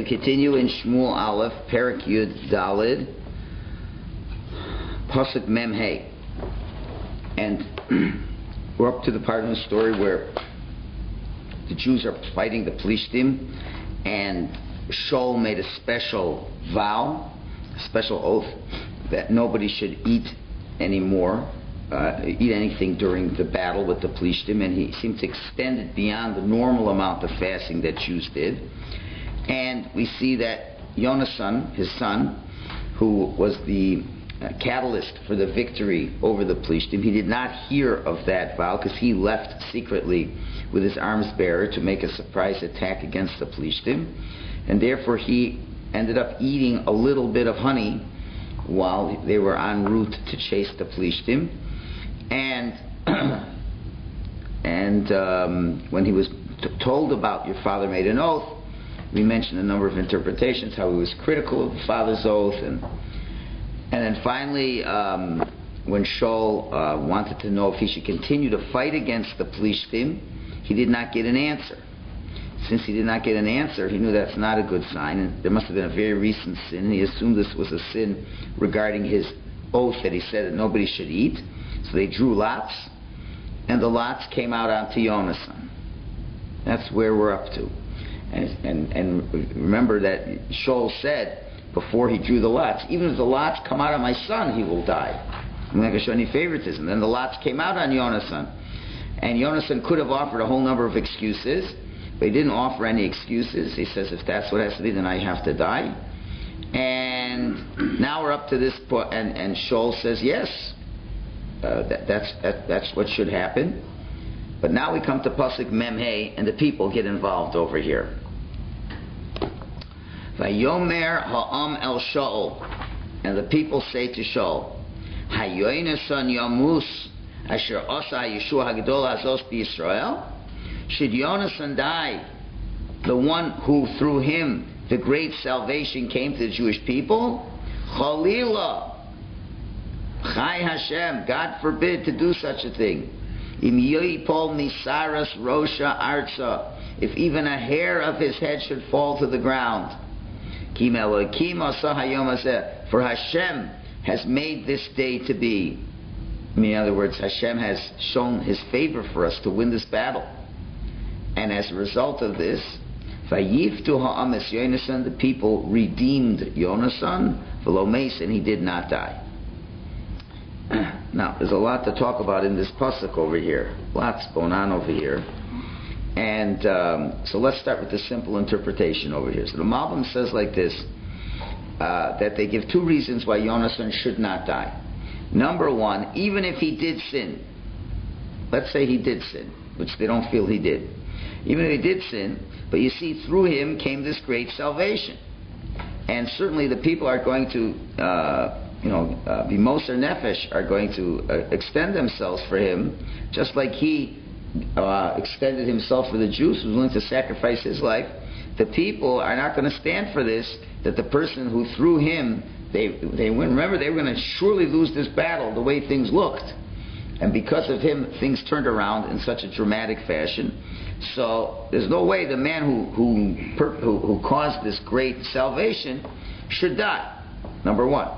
continue in Shmuel Aleph, Perek Yud Dalid, Pasuk Mem Hey. And we're up to the part of the story where the Jews are fighting the Plishtim, and Shul made a special vow, a special oath, that nobody should eat anymore, eat anything during the battle with the Plishtim, and he seemed to extend it beyond the normal amount of fasting that Jews did. And we see that Yonasan, his son, who was the catalyst for the victory over the Plishtim, he did not hear of that vow because he left secretly with his arms bearer to make a surprise attack against the Plishtim, and therefore he ended up eating a little bit of honey while they were en route to chase the Plishtim. And when he was told about your father made an oath, we mentioned a number of interpretations, how he was critical of the father's oath, and then finally, when Shul wanted to know if he should continue to fight against the Plishtim, he did not get an answer. Since he did not get an answer, he knew that's not a good sign, and there must have been a very recent sin. He assumed this was a sin regarding his oath that he said that nobody should eat. So they drew lots, and the lots came out onto Yonasan. That's where we're up to. And remember that Shul said before he drew the lots, even if the lots come out on my son, he will die. I'm not going to show any favoritism. Then the lots came out on Yonasan, and Yonasan could have offered a whole number of excuses, but he didn't offer any excuses. He says, if that's what has to be, then I have to die. And now we're up to this point, and Shul says, yes, that's what should happen. But now we come to Pasuk Mem Hey, and the people get involved over here. Vayomer ha'am el Shul, and the people say to Shul, Hayoinason Yamus asher osa Yeshua Hagdol Hazos b'Yisrael. Should Yonasan die, the one who through him the great salvation came to the Jewish people? Chalila, Chai Hashem, God forbid to do such a thing. Im yoyipol misaras rosha arza, if even a hair of his head should fall to the ground. Kim Elokim asa hayom hazeh, for Hashem has made this day to be. In other words, Hashem has shown His favor for us to win this battle. And as a result of this, Vayiftu ha'ames Yonasan, the people redeemed Yonasan, Thu May, and he did not die. Now, there's a lot to talk about in this pasuk over here. Lots going on over here. And so let's start with the simple interpretation over here. So the Malbim says like this, that they give two reasons why Yonasan should not die. Number one, even if he did sin, let's say he did sin, which they don't feel he did. Even if he did sin, but you see, through him came this great salvation. And certainly the people are going to, Bimoser Nefesh, are going to extend themselves for him, just like he extended himself for the Jews, who was willing to sacrifice his life. The people are not going to stand for this, that the person who through him, they win. Remember, they were going to surely lose this battle the way things looked. And because of him, things turned around in such a dramatic fashion. So there's no way the man who caused this great salvation should die. Number one,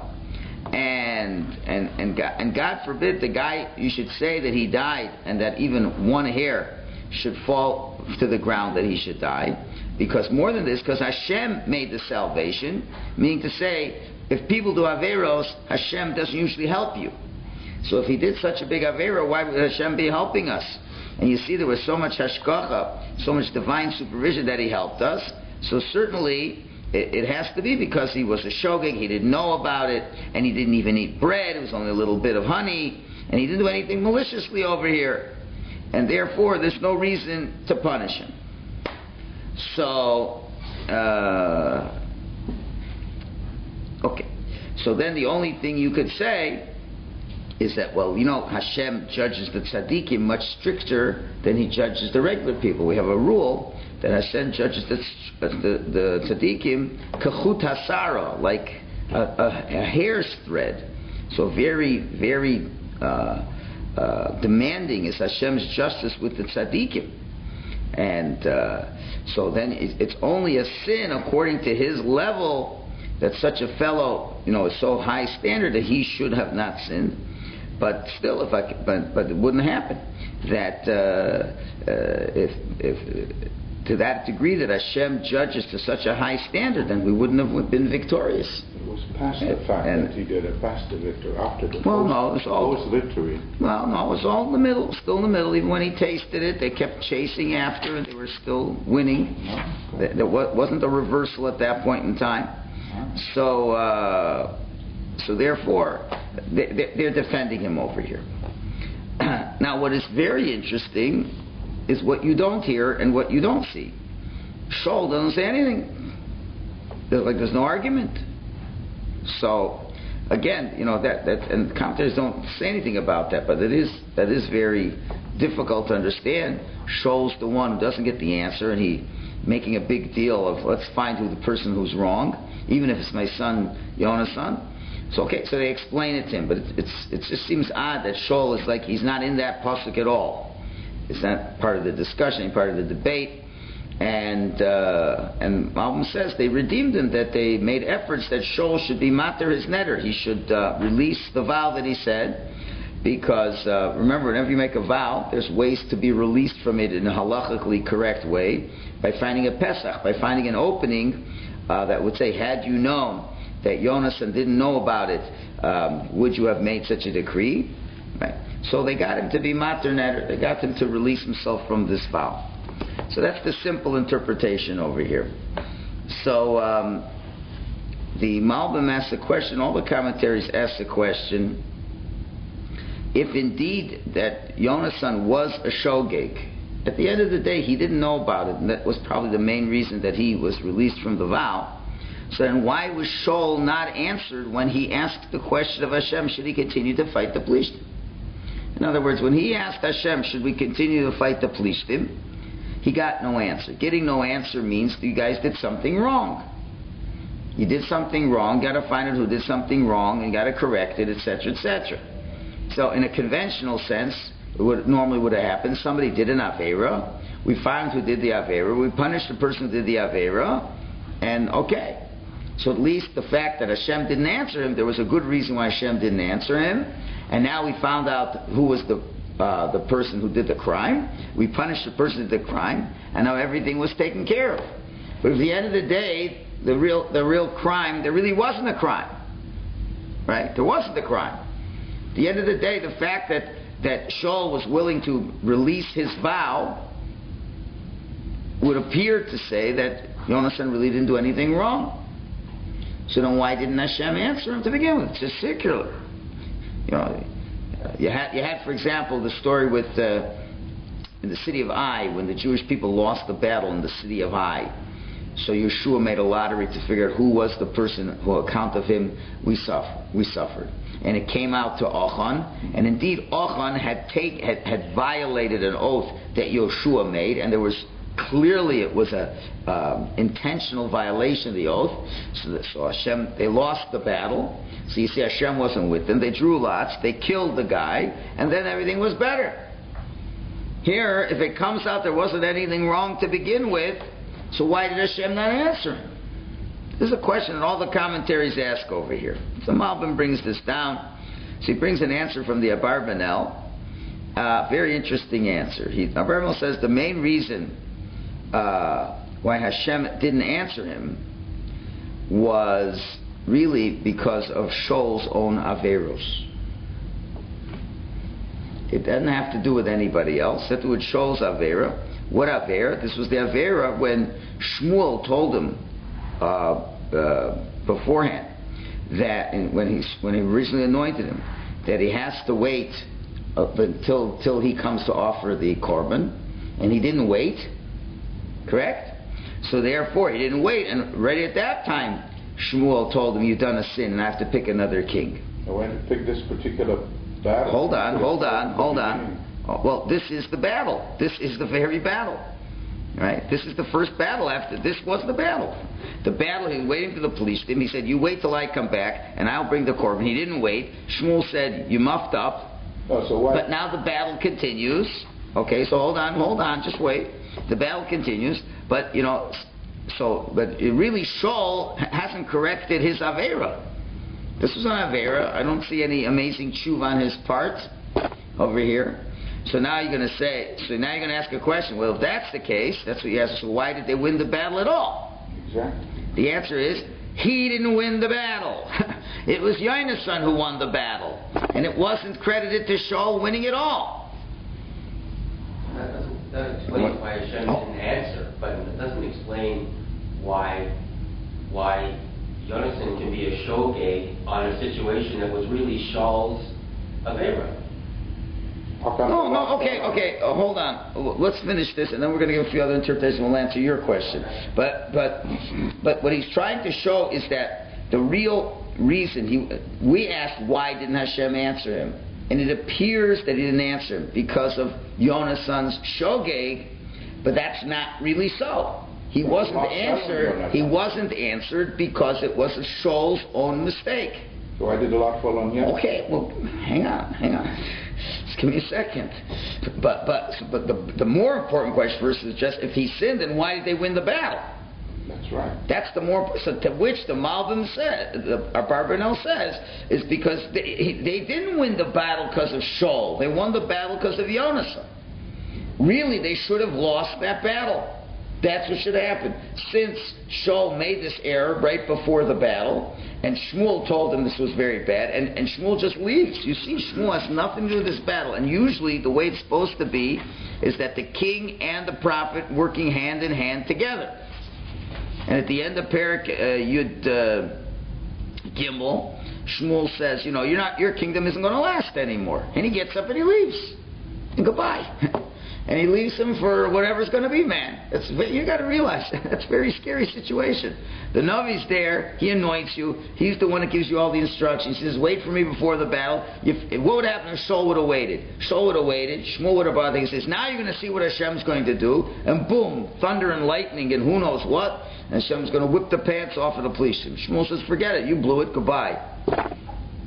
and God forbid the guy, you should say that he died, and that even one hair should fall to the ground, that he should die. Because more than this, because Hashem made the salvation, meaning to say, if people do averos, Hashem doesn't usually help you. So if he did such a big avera, why would Hashem be helping us? And you see, there was so much hashgacha, so much divine supervision that he helped us. So certainly, it has to be because he was a shogeg, he didn't know about it, and he didn't even eat bread, it was only a little bit of honey, and he didn't do anything maliciously over here. And therefore, there's no reason to punish him. So, okay. So then the only thing you could say is that, well, Hashem judges the tzaddikim much stricter than he judges the regular people. We have a rule that Hashem judges the tzaddikim kachut hasara, like a hair's thread. So very, very demanding is Hashem's justice with the tzaddikim. And so then it's only a sin according to his level that such a fellow, is so high standard that he should have not sinned. But still, but it wouldn't happen. That if to that degree that Hashem judges to such a high standard, then we wouldn't have been victorious. It was past the fact that he did it, past the victory, after the post-victory. Well, no, it was all in the middle, still in the middle. Even when he tasted it, they kept chasing after, and they were still winning. There wasn't a reversal at that point in time. So therefore, they're defending him over here. Now, what is very interesting is what you don't hear and what you don't see. Shul doesn't say anything. There's no argument. So, again, and commentators don't say anything about that, but that is very difficult to understand. Shul's the one who doesn't get the answer, and he making a big deal of let's find who the person who's wrong, even if it's my son Yonah's son. So they explain it to him, but it just seems odd that Shul is like he's not in that pasuk at all. It's not part of the discussion, part of the debate. And Malbim says they redeemed him, that they made efforts that Shul should be mater his netter. He should release the vow that he said, because remember, whenever you make a vow, there's ways to be released from it in a halachically correct way, by finding a Pesach, by finding an opening that would say, had you known that Yonasan didn't know about it, would you have made such a decree? Right. So they got him to be mater netter. They got him to release himself from this vow. So that's the simple interpretation over here. So the Malbim asks the question, all the commentaries ask the question, if indeed that Yonasan was a shogeg, at the end of the day he didn't know about it, and that was probably the main reason that he was released from the vow. So then why was Shul not answered when he asked the question of Hashem, should he continue to fight the Plishtim? In other words, when he asked Hashem, should we continue to fight the Plishtim, he got no answer. Getting no answer means you guys did something wrong. You did something wrong, got to find out who did something wrong, and got to correct it, etc., etc. So in a conventional sense, normally would have happened, somebody did an Aveira, we found who did the Aveira, we punished the person who did the Aveira, and okay. So at least the fact that Hashem didn't answer him, there was a good reason why Hashem didn't answer him, and now we found out who was the person who did the crime. We punished the person who did the crime, and now everything was taken care of. But at the end of the day, the real crime, there really wasn't a crime, right? There wasn't a crime. At the end of the day, the fact that Shul was willing to release his vow would appear to say that Yonasan really didn't do anything wrong. So then why didn't Hashem answer him to begin with? It's just circular. You had, for example, the story with in the city of Ai, when the Jewish people lost the battle in the city of Ai. So Yeshua made a lottery to figure out who was the person who, on account of him, we suffered. And it came out to Achan, and indeed Achan had violated an oath that Yeshua made, and there was clearly it was a intentional violation of the oath. So Hashem, they lost the battle. So you see, Hashem wasn't with them. They drew lots. They killed the guy, and then everything was better. Here, if it comes out there wasn't anything wrong to begin with, so why did Hashem not answer him? This is a question that all the commentaries ask over here. So Malbim brings this down. So he brings an answer from the Abarbanel. Very interesting answer. Abarbanel says the main reason why Hashem didn't answer him was really because of Shul's own Averos. It doesn't have to do with anybody else. It had to do with Shul's Avera. What Avera? This was the Avera when Shmuel told him beforehand that when he originally anointed him, that he has to wait till he comes to offer the korban, and he didn't wait. Correct? So therefore, he didn't wait, and right at that time, Shmuel told him, "You've done a sin, and I have to pick another king." I went to pick this particular battle. Hold on. Well, this is the battle. This is the very battle. Right? This is the first battle after this was the battle. The battle, he was waiting for the police. He said, "You wait till I come back, and I'll bring the korban." He didn't wait. Shmuel said, "You muffed up." Oh, so why? But now the battle continues. Okay, so hold on, just wait. The battle continues, but but really Shaul hasn't corrected his Avera. This was an Avera. I don't see any amazing tshuva on his part over here. So now you're going to ask a question. Well, if that's the case, that's what you ask. So why did they win the battle at all? Exactly. The answer is, he didn't win the battle. It was Yona's son who won the battle. And it wasn't credited to Shaul winning it all. That explains why Hashem didn't answer, but it doesn't explain why Jonathan can be a shogeg on a situation that was really Shaul's Avera. No, okay, hold on. Let's finish this, and then we're going to give a few other interpretations. We'll answer your question. But what he's trying to show is that the real reason we asked why didn't Hashem answer him, and it appears that he didn't answer him because of Yona's son's shogeg, but that's not really so. He wasn't answered. He wasn't answered because it was a Shaul's own mistake. So I did a lot fall on him. Okay, well, hang on. Just give me a second. But the more important question first is just if he sinned, then why did they win the battle? That's right. That's the more. So to which the Malbim says, Barbanel says, is because they didn't win the battle because of Shaul. They won the battle because of Yonasan. Really, they should have lost that battle. That's what should have happened. Since Shaul made this error right before the battle, and Shmuel told him this was very bad, and Shmuel just leaves. You see, Shmuel has nothing to do with this battle. And usually the way it's supposed to be is that the king and the prophet working hand in hand together. And at the end of Perek Yud Gimel, Shmuel says, your kingdom isn't going to last anymore. And he gets up and he leaves. And goodbye. And he leaves him for whatever's going to be, man. You got to realize that's a very scary situation. The Navi's there. He anoints you. He's the one that gives you all the instructions. He says, "Wait for me before the battle." What would happen if Shaul would have waited? Shaul would have waited. Shmuel would have brought things. He says, "Now you're going to see what Hashem's going to do." And boom, thunder and lightning and who knows what. And Hashem's going to whip the pants off of the police. Shmuel says, "Forget it. You blew it. Goodbye."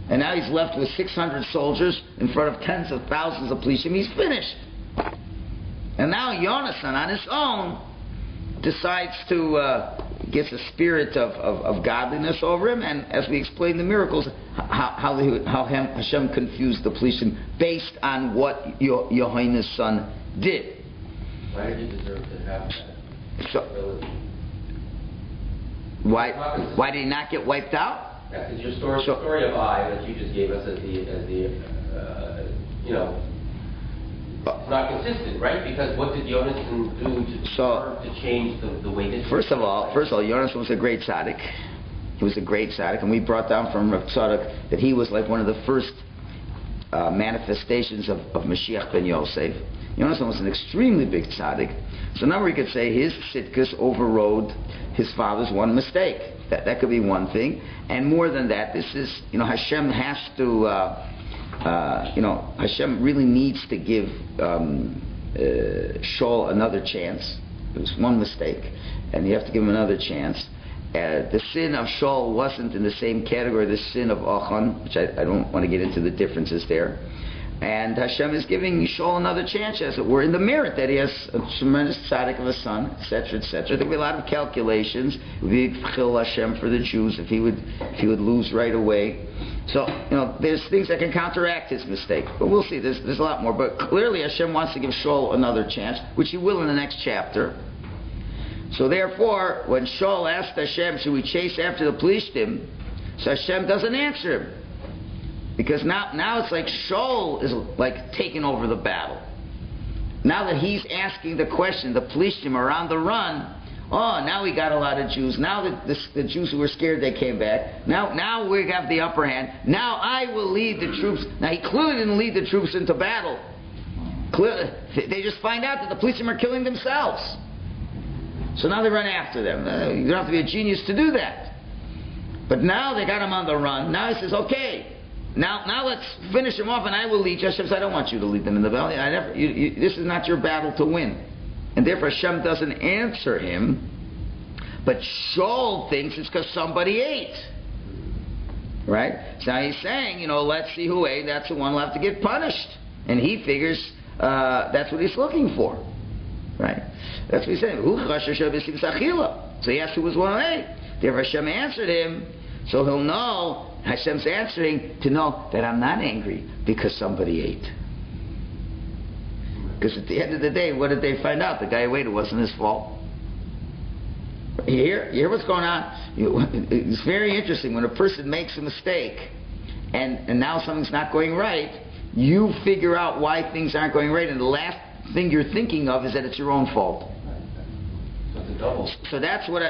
And now he's left with 600 soldiers in front of tens of thousands of police. He's finished. And now Yonasan, on his own, decides to gets a spirit of godliness over him, and as we explained the miracles, how Hashem confused the police based on what Yohaina's son did. Why did he deserve to have that? So, why did he not get wiped out? That's your story of I that you just gave us as the it's not consistent, right? Because what did Jonathan do to change the way this... First of all, Jonathan was a great tzaddik. He was a great tzaddik, and we brought down from Rav Tzadok that he was like one of the first manifestations of Mashiach ben Yosef. Jonathan was an extremely big tzaddik. So now we could say his tzidkus overrode his father's one mistake. That could be one thing. And more than that, this is, Hashem has to... Hashem really needs to give Shaul another chance. It was one mistake, and you have to give him another chance. The sin of Shaul wasn't in the same category as the sin of Achan, which I don't want to get into the differences there. And Hashem is giving Shaul another chance, as it were, in the merit that he has a tremendous tzaddik of a son, etc., etc. There will be a lot of calculations. It would be chil Hashem for the Jews if he would lose right away. So, there's things that can counteract his mistake. But we'll see. There's a lot more. But clearly Hashem wants to give Shaul another chance, which he will in the next chapter. So therefore, when Shaul asked Hashem, should we chase after the Plishtim? So Hashem doesn't answer him. Because now it's like Shaul is like taking over the battle. Now that he's asking the question, the Plishtim are on the run. Oh, now we got a lot of Jews. Now that the Jews who were scared, they came back. Now we have the upper hand. Now I will lead the troops. Now he clearly didn't lead the troops into battle. Clearly, they just find out that the Plishtim are killing themselves. So now they run after them. You don't have to be a genius to do that. But now they got him on the run. Now he says, okay. Now let's finish him off, and I will lead you. Hashem says, I don't want you to lead them in the battle. This is not your battle to win. And therefore Hashem doesn't answer him. But Shaul thinks it's because somebody ate. Right? So now he's saying, let's see who ate. That's the one who'll have to get punished. And he figures that's what he's looking for. Right? That's what he's saying. So he asked who was 108. Therefore Hashem answered him, so he'll know, Hashem's answering to know that I'm not angry because somebody ate. Because at the end of the day, what did they find out? The guy who ate, it wasn't his fault. You hear what's going on? It's very interesting. When a person makes a mistake and now something's not going right, you figure out why things aren't going right, and the last thing you're thinking of is that it's your own fault. So it's a double. So that's what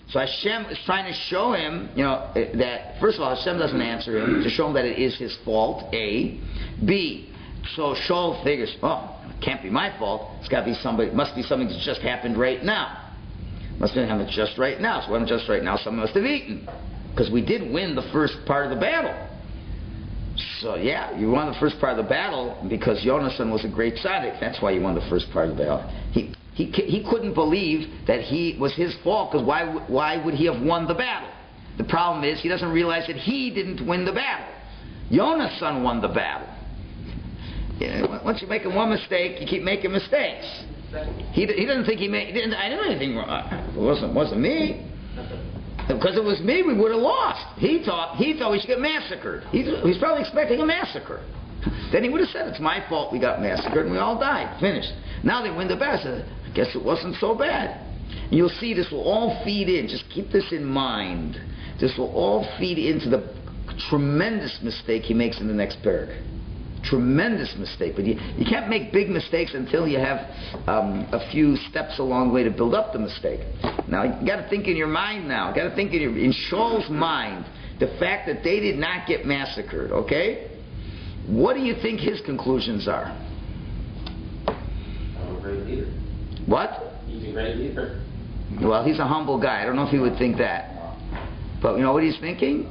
so Hashem is trying to show him, that first of all, Hashem doesn't answer him to show him that it is his fault, A. B. So Shul figures, it can't be my fault. It's got to be somebody. Must be something that's just happened right now. Must be something that's just right now. So when just right now, someone must have eaten, because we did win the first part of the battle. So yeah, you won the first part of the battle because Yonasan was a great tzaddik. That's why you won the first part of the battle. He couldn't believe that he was his fault, because why would he have won the battle? The problem is he doesn't realize that he didn't win the battle. Yonasan won the battle. Once you make one mistake, you keep making mistakes. He doesn't think I didn't do anything wrong. It wasn't me. Because it was me, we would have lost. He thought we should get massacred. He's probably expecting a massacre. Then he would have said, it's my fault we got massacred and we all died. Finished. Now they win the battle. I guess it wasn't so bad. And you'll see this will all feed in. Just keep this in mind. This will all feed into the tremendous mistake he makes in the next paragraph. Tremendous mistake. But you can't make big mistakes until you have a few steps along the way to build up the mistake. Now, you got to think in your mind now. You got to think in Shaul's mind, the fact that they did not get massacred, okay? What do you think his conclusions are? I'm a great leader. What? He's a great leader. Well, he's a humble guy. I don't know if he would think that. But you know what he's thinking?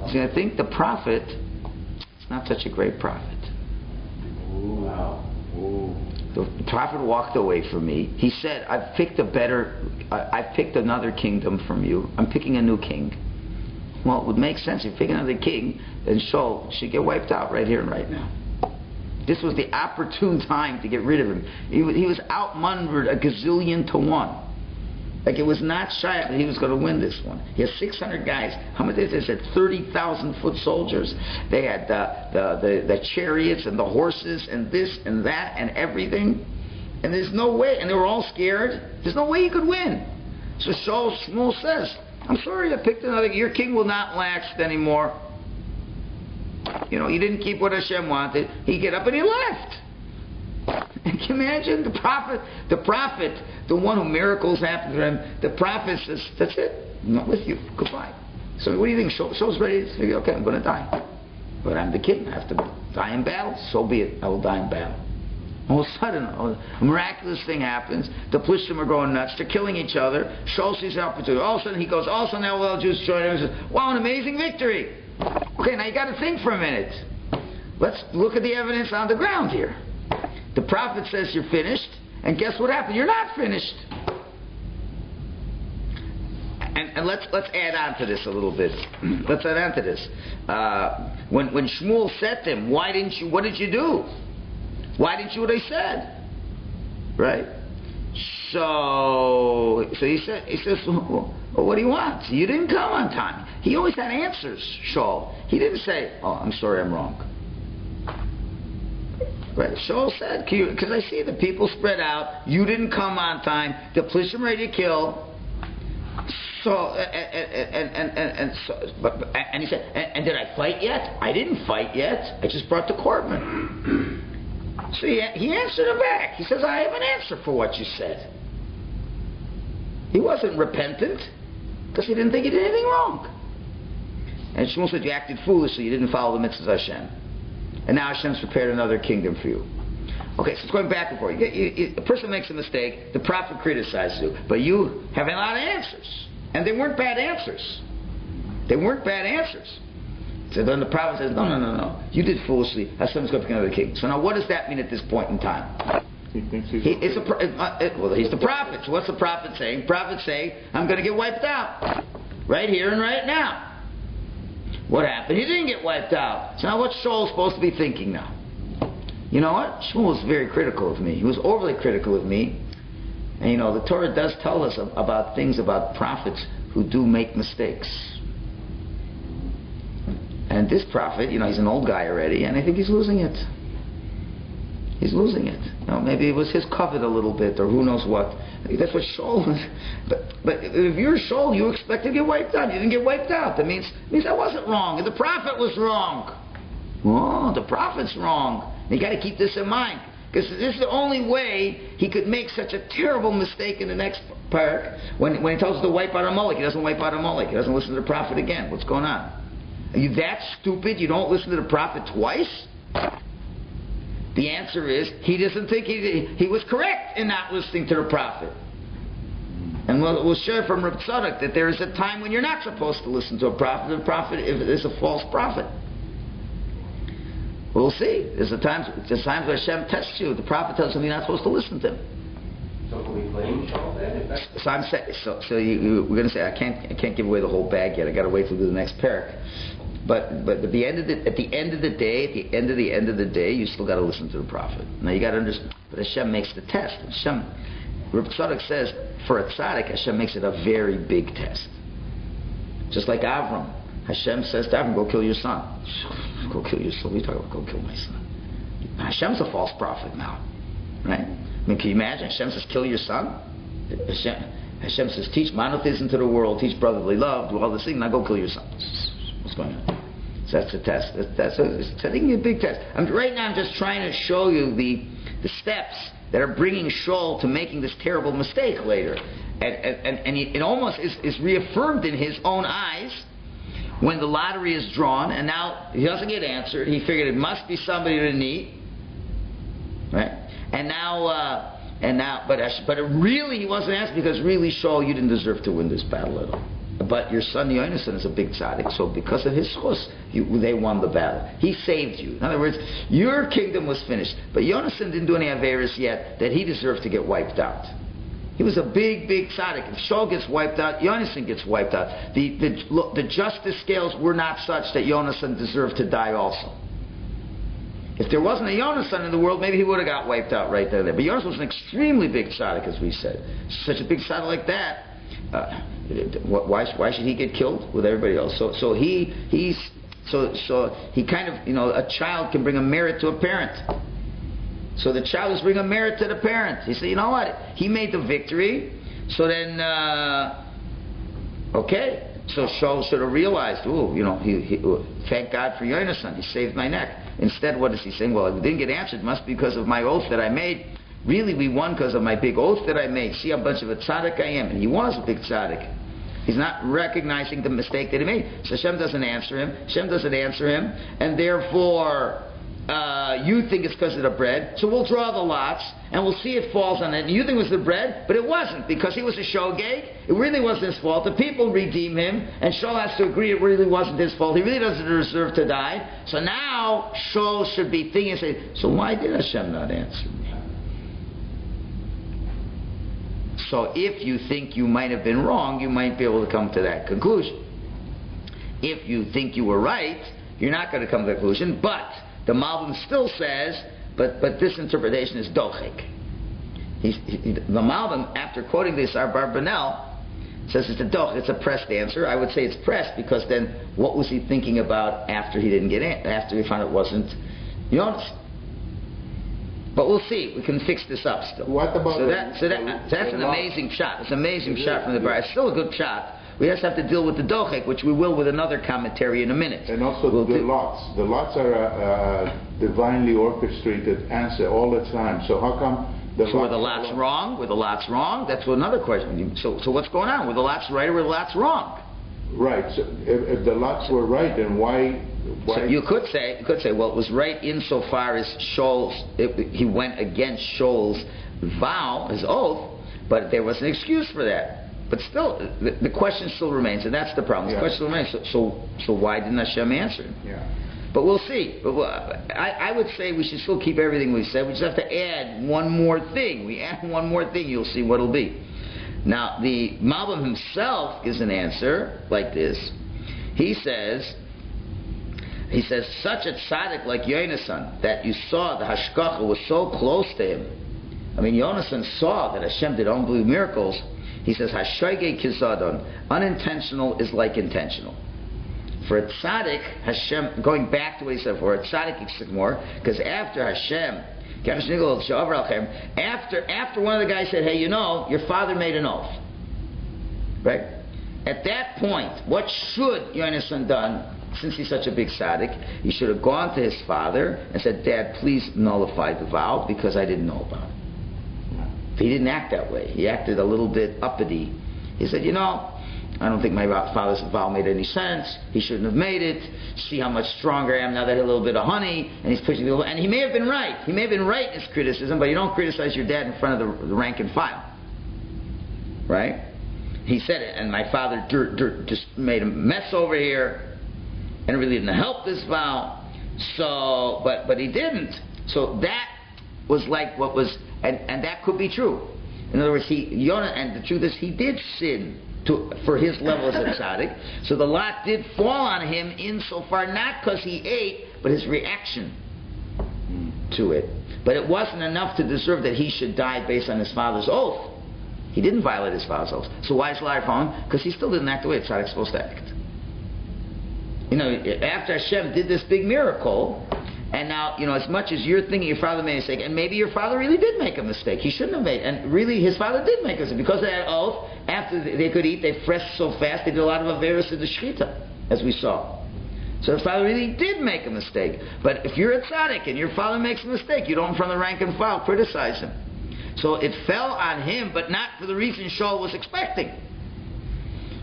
He's going to think the prophet is not such a great prophet. Wow. The prophet walked away from me. He said, I've picked another kingdom from you. I'm picking a new king. Well, it would make sense. If you pick another king, then Shul should get wiped out right here and right now. This was the opportune time to get rid of him. He was outnumbered a gazillion to one. Like, it was not shy that he was going to win this one. He has 600 guys. How many did they say? 30,000 foot soldiers. They had the chariots and the horses and this and that and everything. And there's no way. And they were all scared. There's no way you could win. So Shmuel says, I'm sorry, I picked another. Your king will not last anymore. You didn't keep what Hashem wanted. He get up and he left. Can you imagine the prophet, the one who miracles happen to him? The prophet says, "That's it. I'm not with you. Goodbye." So what do you think? Shul's ready to say, "Okay, I'm going to die, but I'm the king. I have to die in battle. So be it. I will die in battle." All of a sudden, a miraculous thing happens. The Plishtim are going nuts. They're killing each other. Shul sees an opportunity. All of a sudden, he goes, all of a sudden, all the Jews join him and says, "Wow, an amazing victory." Okay, now you got to think for a minute. Let's look at the evidence on the ground here. The prophet says you're finished, and guess what happened? You're not finished. And let's add on to this a little bit. Let's add on to this. When Shmuel said to him, what did you do? Why didn't you what I said? Right? So he says, well, what do you want? You didn't come on time. He always had answers, Shul. He didn't say, oh, I'm sorry, I'm wrong. Right? Shul said, because I see the people spread out. You didn't come on time. The Plishtim ready to kill. So and he said, and did I fight yet? I didn't fight yet. I just brought the courtman. So he answered him back. He says, I have an answer for what you said. He wasn't repentant because he didn't think he did anything wrong. And Shmuel said, you acted foolishly. You didn't follow the mitzvahs of Hashem. And now Hashem's prepared another kingdom for you. Okay, so it's going back and forth. A person makes a mistake, the prophet criticizes you, but you have a lot of answers. And they weren't bad answers. They weren't bad answers. So then the prophet says, no. You did foolishly. Hashem's going to pick another king. So now what does that mean at this point in time? He thinks he's he's the prophet. So what's the prophet saying? The prophet's saying, I'm going to get wiped out. Right here and right now. What happened? He didn't get wiped out. So now what's Shul supposed to be thinking now? You know what? Shmuel was very critical of me. He was overly critical of me. And you know, the Torah does tell us about things about prophets who do make mistakes. And this prophet, you know, he's an old guy already, and I think he's losing it. He's losing it. You know, maybe it was his covet a little bit, or who knows what. That's what Shul. But if you're Shul, you expect to get wiped out. You didn't get wiped out. That means I wasn't wrong. The prophet was wrong. Oh, the prophet's wrong. You got to keep this in mind, because this is the only way he could make such a terrible mistake in the next part. When he tells us to wipe out Amalek, he doesn't wipe out Amalek. He doesn't listen to the prophet again. What's going on? Are you that stupid? You don't listen to the prophet twice? The answer is, he doesn't think he was correct in not listening to the prophet. And we'll share from Rabbi Tzadok that there is a time when you're not supposed to listen to a prophet. The prophet is a false prophet. We'll see. There's times where Hashem tests you. The prophet tells him you're not supposed to listen to him. So can we blame Shaul then? So I'm saying, we're going to say I can't give away the whole bag yet. I got to wait till the next parak. But at the end of the day, you still got to listen to the prophet. Now you got to understand. But Hashem makes the test. Rabbi Tzadok says, for a tzaddik, Hashem makes it a very big test. Just like Avram. Hashem says to Avram, go kill your son. Go kill your son. What are you talking about? Go kill my son. Hashem's a false prophet now. Right? I mean, can you imagine? Hashem says, kill your son? Hashem says, teach monotheism to the world, teach brotherly love, do all this thing, now go kill your son. What's going on? So that's the test. It's I think a big test. Right now I'm just trying to show you the steps that are bringing Shul to making this terrible mistake later. And it almost is reaffirmed in his own eyes when the lottery is drawn, and now he doesn't get answered. He figured it must be somebody to need. Right? But really he wasn't answered, because really, Shul, you didn't deserve to win this battle at all. But your son Yonasan is a big tzaddik, so because of his chus, they won the battle. He saved you. In other words, your kingdom was finished. But Yonasan didn't do any averis yet that he deserved to get wiped out. He was a big tzaddik. If Shul gets wiped out, Yonasan gets wiped out. The justice scales were not such that Yonasan deserved to die also. If there wasn't a Yonasan in the world, maybe he would have got wiped out right there. But Yonasan was an extremely big tzaddik, as we said. Such a big tzaddik like that. Why should he get killed with everybody else? So he kind of, you know, a child can bring a merit to a parent. So the child is bringing a merit to the parent. He said, you know what? He made the victory. So then, okay. So Shaul should have realized, thank God for Yonasan. He saved my neck. Instead, what is he saying? Well, it didn't get answered. It must be because of my oath that I made. Really, we won because of my big oath that I made. See how much of a tzaddik I am. And he was a big tzaddik. He's not recognizing the mistake that he made. So Hashem doesn't answer him. And therefore, you think it's because of the bread. So we'll draw the lots, and we'll see it falls on it. And you think it was the bread, but it wasn't, because he was a shogeg. It really wasn't his fault. The people redeem him, and Shaul has to agree it really wasn't his fault. He really doesn't deserve to die. So now Shaul should be thinking and say, so why did Hashem not answer me? So if you think you might have been wrong, you might be able to come to that conclusion. If you think you were right, you're not going to come to the conclusion. But the Malbim still says, but this interpretation is dochik. The Malbim, after quoting this, our Barbanel, says it's a doch, it's a pressed answer. I would say it's pressed, because then what was he thinking about after he didn't get in, after he found it wasn't Yonas? But we'll see. We can fix this up still. What about that's an amazing shot. It's an amazing shot from the bar. It's still a good shot. We just have to deal with the dochek, which we will with another commentary in a minute. And also the lots. The lots are a divinely orchestrated answer all the time. So how come were the lots wrong? Were the lots wrong? That's another question. So what's going on? Were the lots right or were the lots wrong? Right. So if the lots were right, then why? So you could say, well, it was right insofar as he went against Shaul's vow, his oath, but there was an excuse for that. But still, the question still remains, and that's the problem. The question still remains. So why didn't Hashem answer him? Yeah. But we'll see. But I would say we should still keep everything we said. We just have to add one more thing. We add one more thing, you'll see what it'll be. Now, the Malbim himself gives an answer like this. He says, such a tzaddik like Yonasan, that you saw the hashkacha was so close to him, I mean, Yonasan saw that Hashem did unbelievable miracles. He says, Hashoige kizadon. Unintentional is like intentional. For a tzaddik, Hashem, going back to what he said, for a tzaddik more, because after Hashem, after one of the guys said, hey, you know, your father made an oath. Right? At that point, what should Yonasan done, since he's such a big tzaddik? He should have gone to his father and said, Dad, please nullify the vow because I didn't know about it. But he didn't act that way. He acted a little bit uppity. He said, you know, I don't think my father's vow made any sense. He shouldn't have made it. See how much stronger I am now that I had a little bit of honey. And he's pushing people. And he may have been right. He may have been right in his criticism, but you don't criticize your dad in front of the rank and file. Right? He said it, and my father just made a mess over here and really didn't help this vow. So, but he didn't. So that was like what was, and that could be true. In other words, and the truth is, he did sin for his level as a tzaddik. So the lot did fall on him insofar, not because he ate, but his reaction to it. But it wasn't enough to deserve that he should die based on his father's oath. He didn't violate his father's oath. So why is liar falling? Because he still didn't act the way a tzaddik's supposed to act. You know, after Hashem did this big miracle, and now, you know, as much as you're thinking your father made a mistake, and maybe your father really did make a mistake, he shouldn't have made, and really his father did make a mistake. Because of that oath, after they could eat, they fresh so fast, they did a lot of averos in the shechita, as we saw. So his father really did make a mistake. But if you're a tzaddik and your father makes a mistake, you don't, from the rank and file, criticize him. So it fell on him, but not for the reason Shul was expecting.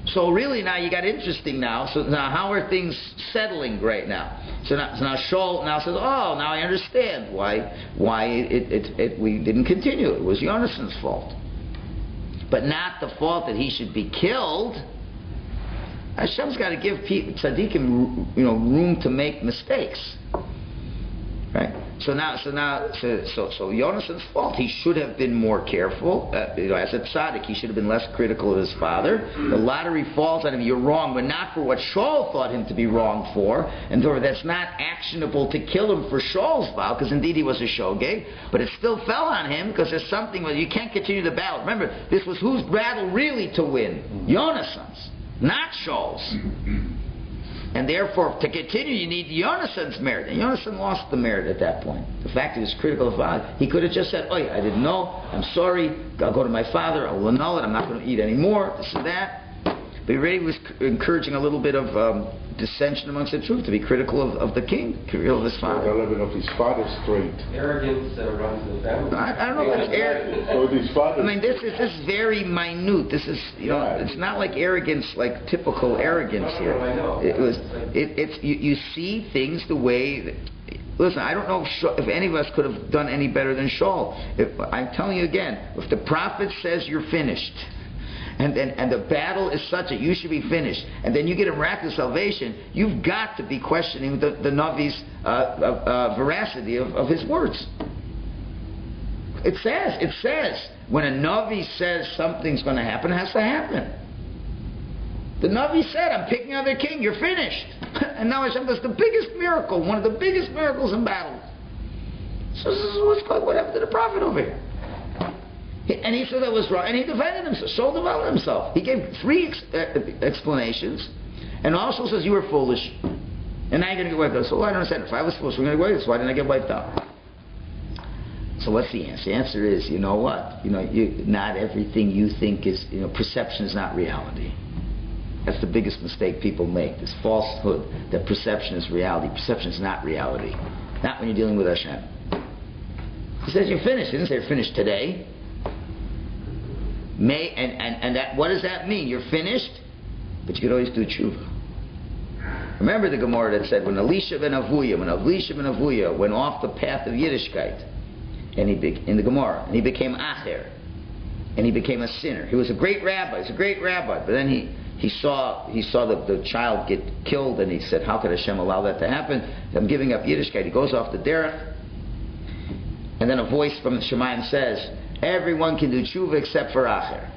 So really now you got interesting now. So now how are things settling right now? So now Shul now says, oh, now I understand why we didn't continue. It was Yonasan's fault, but not the fault that he should be killed. Hashem's got to give tzaddikim, you know, room to make mistakes, right? So Yonasan's fault. He should have been more careful. You know, as a tzaddik, he should have been less critical of his father. The lottery falls on him. You're wrong, but not for what Shul thought him to be wrong for. And therefore, that's not actionable to kill him for Shul's vow, because indeed he was a shogeg. But it still fell on him because there's something where you can't continue the battle. Remember, this was whose battle really to win? Yonasan's, not Shul's. And therefore, to continue, you need Yonasan's merit. And Yonasan lost the merit at that point. The fact he was critical of father, he could have just said, oh yeah, I didn't know, I'm sorry, I'll go to my father, I'll annul it, I'm not going to eat anymore, this and that. But he really was encouraging a little bit of dissension amongst the truth, to be critical of the king, critical of his father. A little bit of his father's trait. Arrogance runs the family. I don't know if it's arrogance. I mean, this is very minute. This is, you know, it's not like arrogance, like typical arrogance here. You see things the way that, listen, I don't know if any of us could have done any better than Shul. I'm telling you again, if the prophet says you're finished, and the battle is such that you should be finished, and then you get a miraculous salvation, you've got to be questioning the Navi's veracity of his words. It says, when a Navi says something's going to happen, it has to happen. The Navi said, I'm picking another king, you're finished. And now Hashem does the biggest miracle, one of the biggest miracles in battle. So this is what happened to the prophet over here. And he said that was wrong, and he defended himself. Shul defended himself. He gave 3 explanations, and also says you were foolish, and now you're going to get wiped out. So I don't understand. If I was foolish, we're going to get wiped out. So why didn't I get wiped out? So what's the answer? The answer is, you know what? You know, not everything you think is, you know, perception is not reality. That's the biggest mistake people make. This falsehood that perception is reality. Perception is not reality. Not when you're dealing with Hashem. He says you're finished. He didn't say you're finished today. And that, what does that mean? You're finished, but you could always do tshuva. Remember the Gemara that said when Elisha ben Avuya went off the path of Yiddishkeit, and in the Gemara, and he became acher, and he became a sinner. He was a great rabbi. But then he saw the child get killed, and he said, how could Hashem allow that to happen? I'm giving up Yiddishkeit. He goes off the derech, and then a voice from the Shemayim says, everyone can do tshuva except for acher.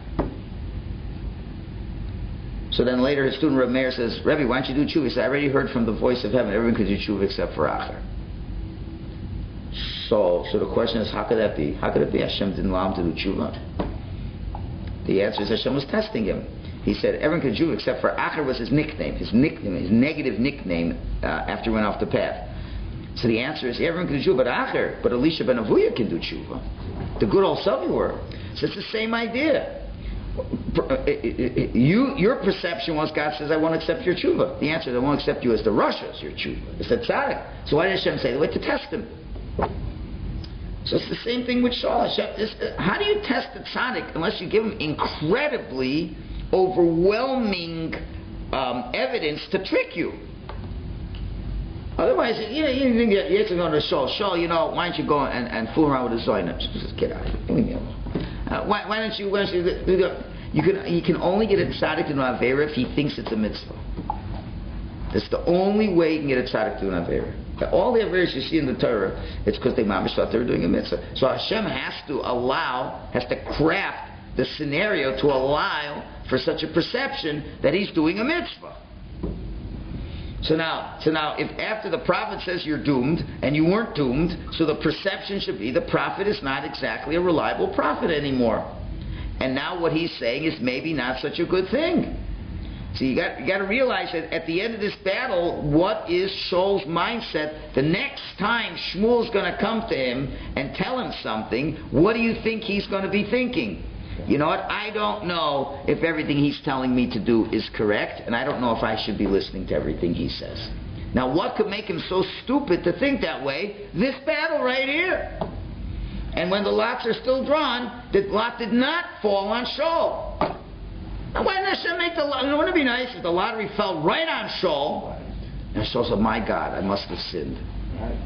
So then later his student Rabbi Meir says, Rebbe, why don't you do tshuva? He said, I already heard from the voice of heaven, everyone can do tshuva except for acher. So the question is, how could that be? How could it be Hashem didn't allow him to do tshuva? The answer is Hashem was testing him. He said everyone could do except for Acher was his nickname, his negative nickname after he went off the path. So the answer is everyone can do tshuva, but Acher, but Elisha ben Avuya can do tshuva. The good old Savi were. So it's the same idea. Your perception was God says, I won't accept your tshuva. The answer is I won't accept you as the Rasha, as your tshuva. It's the tzaddik. So why did Hashem say? Wait to test him. So it's the same thing with Shaul. How do you test the tzaddik unless you give him incredibly overwhelming evidence to trick you? Otherwise, you have to go to Shaul. Shaul, why don't you go and fool around with a Zoyna? Just get out of here. Leave me alone. Why don't you you can only get a tzaddik to do an avera if he thinks it's a mitzvah. That's the only way you can get a tzaddik to do an avera. All the averas you see in the Torah, it's because they mamish thought they were doing a mitzvah. So Hashem has to craft the scenario to allow for such a perception that he's doing a mitzvah. So now, if after the prophet says you're doomed, and you weren't doomed, so the perception should be the prophet is not exactly a reliable prophet anymore. And now what he's saying is maybe not such a good thing. So you got to realize that at the end of this battle, what is Shaul's mindset? The next time Shmuel's going to come to him and tell him something, what do you think he's going to be thinking? You know what? I don't know if everything he's telling me to do is correct, and I don't know if I should be listening to everything he says. Now, what could make him so stupid to think that way? This battle right here. And when the lots are still drawn, the lot did not fall on Shaul. Now, why didn't Hashem make the lot? Wouldn't it be nice if the lottery fell right on Shaul? And Shaul said, my God, I must have sinned.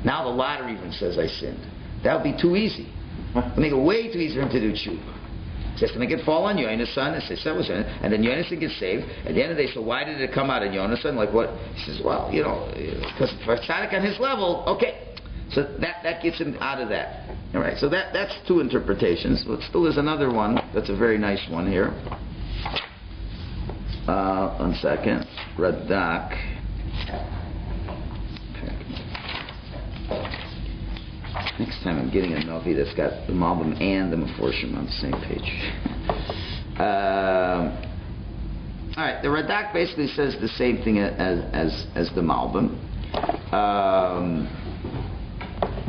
Now the lottery even says I sinned. That would be too easy. It would make it way too easy for him to do tshuva. He says to make it fall on Yona's son, and then Yona's gets saved. At the end of the day, so why did it come out on Yona's son? Like what? He says, well, because for tzaddik on his level, okay. So that gets him out of that. All right. So that's two interpretations. But still, there's another one. That's a very nice one here. 1 second. Radak. Next time I'm getting a Novi that's got the Malbim and the Meforshim on the same page. Alright, the Radak basically says the same thing as the Malbim.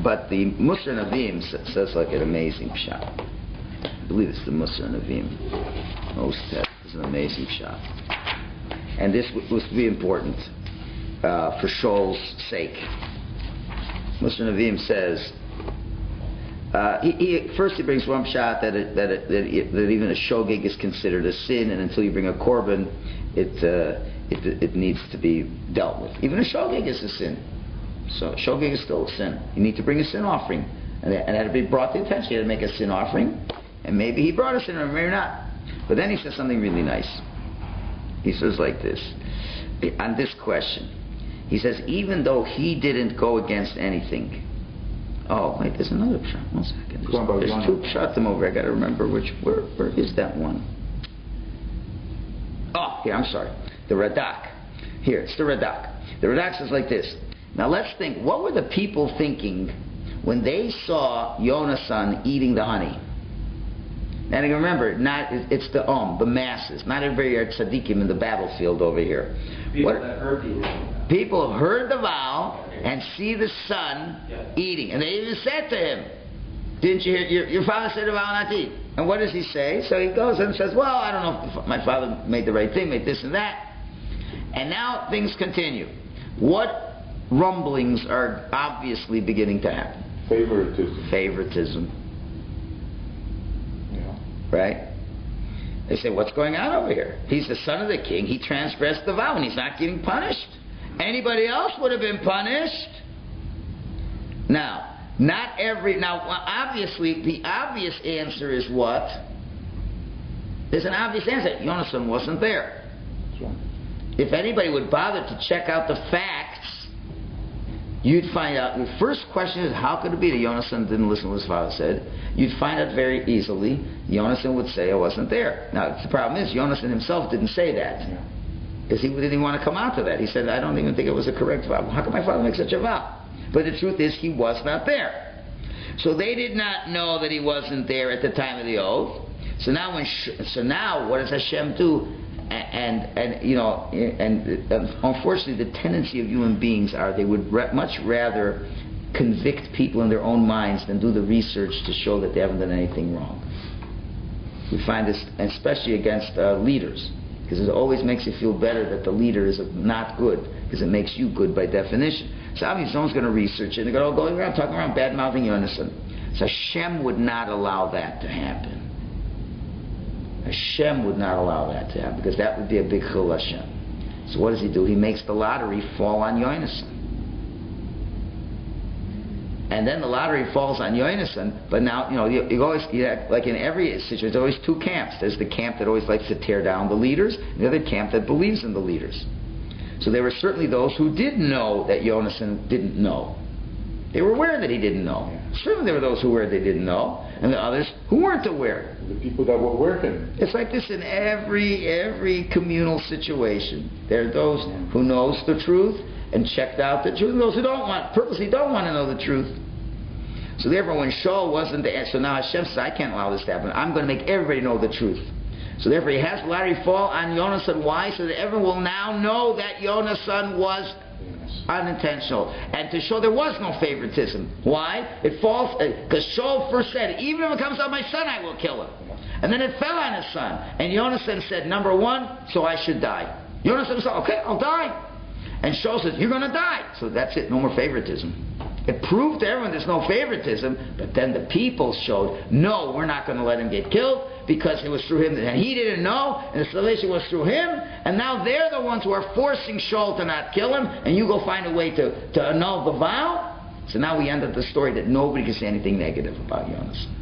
But the Musar Navim says like an amazing pshat. I believe it's the Musar Navim. Most text is an amazing pshat. And this was to be important for Shaul's sake. Musar Navim says, first he brings one shot that even a shogeg is considered a sin, and until you bring a korban, it needs to be dealt with. Even a shogeg is a sin. So shogeg is still a sin. You need to bring a sin offering, and it had to be brought to attention. You had to make a sin offering, and maybe he brought a sin offering, maybe not. But then he says something really nice. He says like this on this question. He says even though he didn't go against anything. Oh, wait, there's another pshat. 1 second. There's two pshatim over. I got to remember where is that one? Oh, here, I'm sorry. The Radak. Here, it's the Radak. The Radak says like this. Now let's think, what were the people thinking when they saw Yonasan eating the honey? Now remember, it's the masses. Not everybody are tzaddikim in the battlefield over here. People have heard the vow and see the son eating. And they even said to him, didn't you hear, your father said the vow not to eat. And what does he say? So he goes and says, well, I don't know if my father made the right thing, made this and that. And now things continue. What rumblings are obviously beginning to happen? Favoritism. Right? They say, what's going on over here? He's the son of the king. He transgressed the vow and he's not getting punished. Anybody else would have been punished. Now, obviously, the obvious answer is what? There's an obvious answer. Yonasan wasn't there. If anybody would bother to check out the facts, you'd find out. The first question is, how could it be that Yonasan didn't listen to what his father said? You'd find out very easily. Yonasan would say, I wasn't there. Now, the problem is, Yonasan himself didn't say that. Because he didn't want to come out to that. He said, I don't even think it was a correct vow. How can my father make such a vow? But the truth is, he was not there. So they did not know that he wasn't there at the time of the oath. So now, what does Hashem do? Unfortunately, the tendency of human beings are they would much rather convict people in their own minds than do the research to show that they haven't done anything wrong. We find this especially against leaders, because it always makes you feel better that the leader is not good, because it makes you good by definition. So obviously someone's going to research it, and they're going to go around talking around bad-mouthing Yonasan. So Hashem would not allow that to happen. Hashem would not allow that to happen, because that would be a big chil Hashem. So what does he do? He makes the lottery fall on Yonasan. And then the lottery falls on Yonasan, but now, like in every situation, there's always two camps. There's the camp that always likes to tear down the leaders, and the other camp that believes in the leaders. So there were certainly those who did know that Yonasan didn't know. They were aware that he didn't know. Certainly there were those who were aware they didn't know, and the others who weren't aware. The people that were working. It's like this in every communal situation. There are those who knows the truth and checked out the truth, and those who purposely don't want to know the truth. So therefore, when Shul wasn't there, so now Hashem says, I can't allow this to happen. I'm going to make everybody know the truth. So therefore, he has the lottery fall on Yonasan. Why? So that everyone will now know that Yonasan was unintentional, and to show there was no favoritism. Why? It falls because Shul first said, even if it comes on my son, I will kill him. And then it fell on his son, and Yonasan said, number one, so I should die. Yonasan said, okay, I'll die. And Shul says, you're going to die. So that's it, no more favoritism. It proved to everyone there's no favoritism, but then the people showed, no, we're not going to let him get killed, because it was through him, and he didn't know, and the salvation was through him, and now they're the ones who are forcing Shul to not kill him, and you go find a way to annul the vow. So now we end up the story that nobody can say anything negative about Yonasan.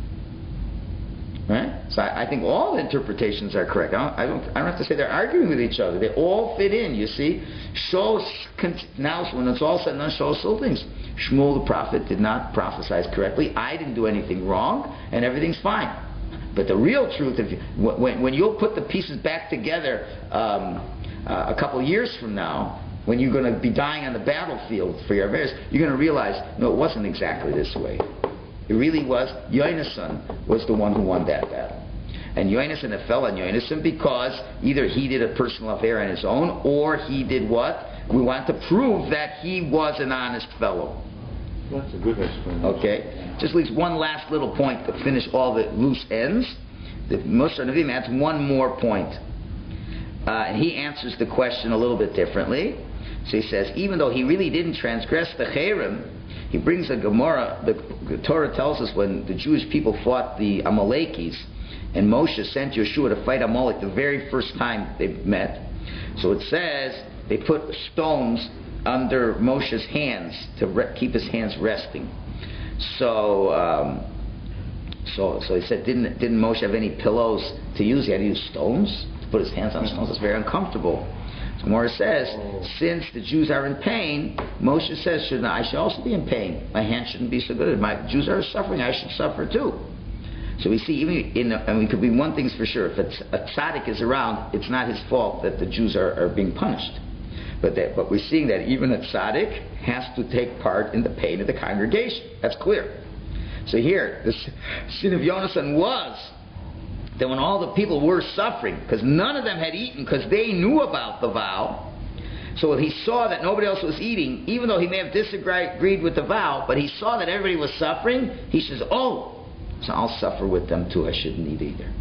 Right? So I think all the interpretations are correct. I don't have to say they're arguing with each other. They all fit in, you see. Now, when it's all said and done, Shul still thinks Shmuel the prophet did not prophesize correctly. I didn't do anything wrong, and everything's fine. But the real truth, when you'll put the pieces back together a couple of years from now, when you're going to be dying on the battlefield for your affairs, you're going to realize, no, it wasn't exactly this way. It really was, Yonasan was the one who won that battle. And Yonasan, it fell on Yonasan because either he did a personal affair on his own, or he did what? We want to prove that he was an honest fellow. That's a good explanation. Okay? Just leaves one last little point to finish all the loose ends. The Moshe Nevi'im adds one more point. And he answers the question a little bit differently. So he says, even though he really didn't transgress the Cherem, he brings a Gemara. The Torah tells us when the Jewish people fought the Amalekis, and Moshe sent Yeshua to fight Amalek the very first time they met. So it says they put stones under Moshe's hands to keep his hands resting. So he said, didn't Moshe have any pillows to use? He had to use stones to put his hands on stones. It's very uncomfortable. So Gemara says, since the Jews are in pain, Moshe says, I should also be in pain. My hands shouldn't be so good. If my Jews are suffering, I should suffer too. So we see, even and we could be one thing's for sure, if a tzaddik is around, it's not his fault that the Jews are being punished. But we're seeing that even a tzaddik has to take part in the pain of the congregation. That's clear. So here, the sin of Yonasan was that when all the people were suffering, because none of them had eaten, because they knew about the vow, so when he saw that nobody else was eating, even though he may have disagreed with the vow, but he saw that everybody was suffering, he says, oh, so I'll suffer with them too, I shouldn't eat either.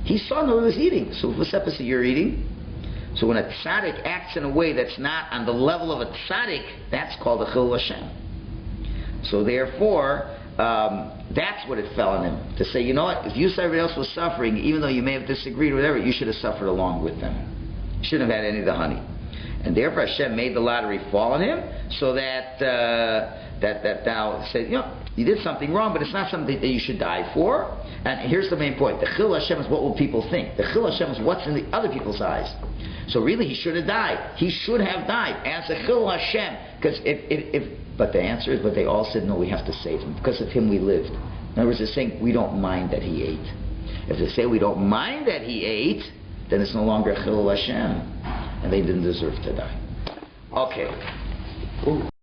He saw nobody was eating, so v'sepasi, you're eating. So when a tzaddik acts in a way that's not on the level of a tzaddik, that's called a chil Hashem. So therefore, that's what it fell on him. To say, you know what, if you saw everybody else was suffering, even though you may have disagreed or whatever, you should have suffered along with them. You shouldn't have had any of the honey. And therefore Hashem made the lottery fall on him, so that now said, you know, you did something wrong, but it's not something that you should die for. And here's the main point. The chil Hashem is what will people think. The chil Hashem is what's in the other people's eyes. So really he should have died. He should have died as a chil Hashem. Because but the answer is, but they all said, no, we have to save him. Because of him we lived. In other words, they're saying, we don't mind that he ate. If they say we don't mind that he ate, then it's no longer chil Hashem. And they didn't deserve to die. Okay.